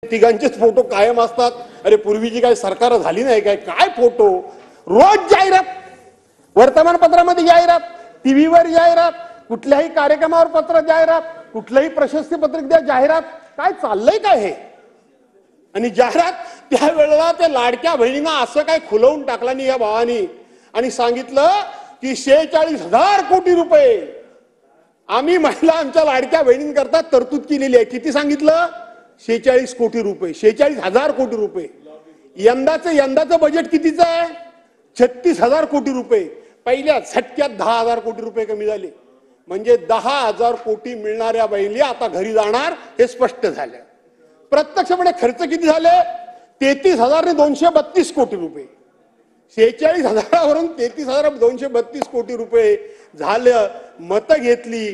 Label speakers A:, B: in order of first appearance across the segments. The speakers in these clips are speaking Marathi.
A: तिघांचेच फोटो कायम असतात। अरे पूर्वीची काय सरकार झाली नाही काय, काय फोटो रोज जाहिरात, वर्तमानपत्रामध्ये जाहिरात, टीव्हीवर जाहिरात, कुठल्याही कार्यक्रमावर पत्र जाहिरात, कुठलंही प्रशस्ती पत्रक द्या जाहिरात, काय चाललंय काय हे? आणि जाहिरात त्यावेळेला त्या लाडक्या बहिणींना असं काय खुलवून टाकला नाही या भावानी आणि सांगितलं की 46,000 कोटी रुपये आम्ही महिला आमच्या लाडक्या बहिणींकरता तरतूद केलेली आहे। किती सांगितलं? 46 कोटी रुपये, 46,000 कोटी रुपये। यंदाचं बजेट कितीचं आहे? 36,000 कोटी रुपये। पहिल्या झटक्यात 10,000 कोटी रुपये कमी झाले, म्हणजे 10,000 कोटी मिळणाऱ्या बहिणी आता घरी जाणार हे स्पष्ट झालं। प्रत्यक्षपणे खर्च किती झाले? 33,232 कोटी रुपये। 46,000वरून 33,232 कोटी रुपये झालं। मतं घेतली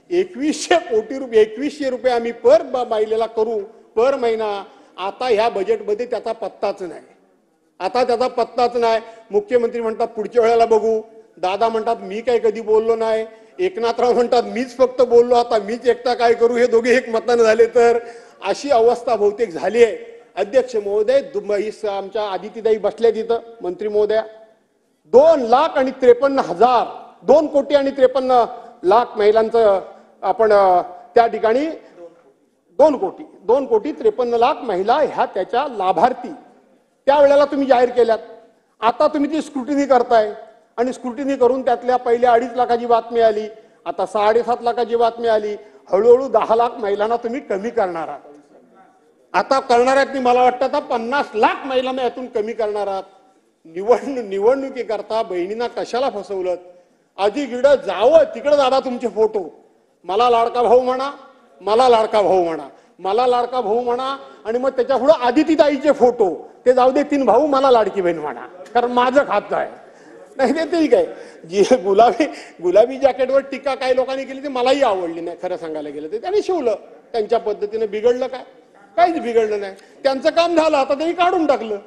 A: 2100 कोटी रुपये, 2100 रुपये आम्ही पर महिलेला करू पर महिना। आता ह्या बजेटमध्ये त्याचा पत्ताच नाही, आता त्याचा पत्ताच नाही। मुख्यमंत्री म्हणतात पुढच्या वेळेला बघू, दादा म्हणतात मी काय कधी बोललो नाही, एकनाथराव म्हणतात मीच फक्त बोललो, आता मीच एकटा काय करू, हे दोघे एक मतानं झाले तर अशी अवस्था बहुतेक झाली आहे। अध्यक्ष महोदय, आमच्या आदितीताई बसल्या तिथं, मंत्री महोदया, 2,53,000 2 कोटी आणि 53 लाख महिलांचं आपण त्या ठिकाणी 2 कोटी 53 लाख महिला ह्या त्याच्या लाभार्थी त्यावेळेला तुम्ही जाहीर केल्यात। आता तुम्ही ती स्क्रुटिनी करताय आणि स्क्रुटिनी करून त्यातल्या पहिल्या 2.5 लाखाची बातमी आली, आता 7.5 लाखाची बातमी आली, हळूहळू 10 लाख महिलांना तुम्ही कमी करणार आहात। आता करणार आहात, मला वाटतं आता 50 लाख महिलांना यातून कमी करणार आहात। निवडणुकीकरता बहिणींना कशाला फसवलं? अधिगिडं जावं तिकडे दादा तुमचे फोटो, मला लाडका भाऊ म्हणा, मला लाडका भाऊ म्हणा, मला लाडका भाऊ म्हणा, आणि मग त्याच्या पुढे आदितीताईचे फोटो, ते जाऊ दे 3 भाऊ, मला लाडकी बहीण म्हणा, कारण माझं खातं आहे। नाही ते ठीक आहे, जी गुलाबी जॅकेटवर टीका काही लोकांनी केली ती मलाही आवडली नाही, खरं सांगायला गेलं तर त्यांनी शिवलं त्यांच्या पद्धतीने, बिघडलं काय? काहीच बिघडलं नाही, त्यांचं काम झालं, आता त्यांनी काढून टाकलं।